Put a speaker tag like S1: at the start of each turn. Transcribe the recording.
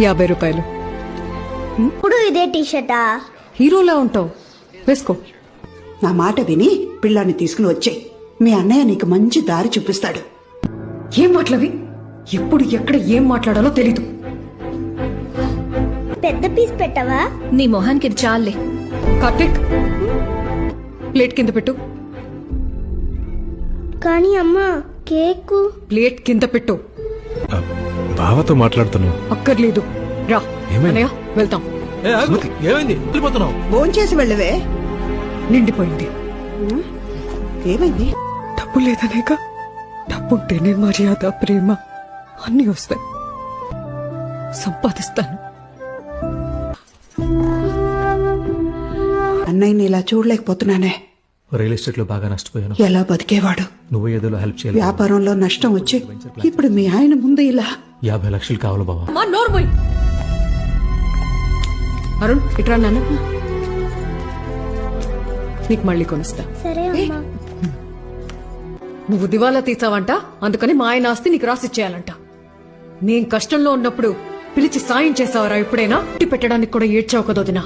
S1: 50 రూపాయలు.
S2: ఇప్పుడు ఇదే టీషర్టా?
S1: హీరోలా ఉంటావు, వేసుకో.
S3: నా మాట విని పిల్లాన్ని తీసుకుని వచ్చే. మీ అన్నయ్య నీకు మంచి దారి చూపిస్తాడు.
S1: ఏం మాటలవి? ఎప్పుడు ఎక్కడ ఏం మాట్లాడాలో తెలీదు.
S2: పెద్ద పీస్ పెట్టవా?
S4: నీ మొహానికి ఇది చాలే.
S1: కార్తిక్, ప్లేట్ కింద పెట్టు.
S2: కానీ అమ్మా కేక్.
S1: ప్లేట్ కింద పెట్టు.
S5: బావతో మాట్లాడుతున్నావు.
S1: అక్కర్లేదు, రా.
S5: ఏమైంది?
S1: అన్నయ్య, వెళ్తాం.
S5: ఏమైంది? వెళ్ళిపోతున్నావు?
S3: భోంచేసి వెళ్ళవే.
S1: నిండిపోయింది.
S3: ఏమైంది?
S1: డబ్బు లేదనేగా. డబ్బుంటేనే మర్యాద, ప్రేమ అన్నీ వస్తాయి. సంపాదిస్తాను.
S3: అన్నయ్యని ఇలా చూడలేకపోతున్నానే.
S5: రియల్ ఎస్టేట్ లో బాగా నష్టపోయాను.
S3: ఎలా బతికేవాడు?
S5: నువ్వు ఏదో హెల్ప్ చేయాలి.
S3: వ్యాపారంలో నష్టం వచ్చి ఇప్పుడు మీ ఆయన ముందు ఇలా.
S5: 50 లక్షలు కావాలి బావా.
S1: మా నోర్మోయ్. అరుణ్, ఇట్రా నాన్న. నీకు మళ్ళీ కొనిస్తా.
S2: సరే అమ్మా.
S1: నువ్వు దివాలా తీసావంట, అందుకని మా ఆయన ఆస్తి నీకు రాసిచ్చేయాలంట. నేను కష్టంలో ఉన్నప్పుడు పిలిచి సాయం చేసావరా ఎప్పుడైనా? ఇంటి పెట్టడానికి కూడా ఏడ్చావు కదొదినా.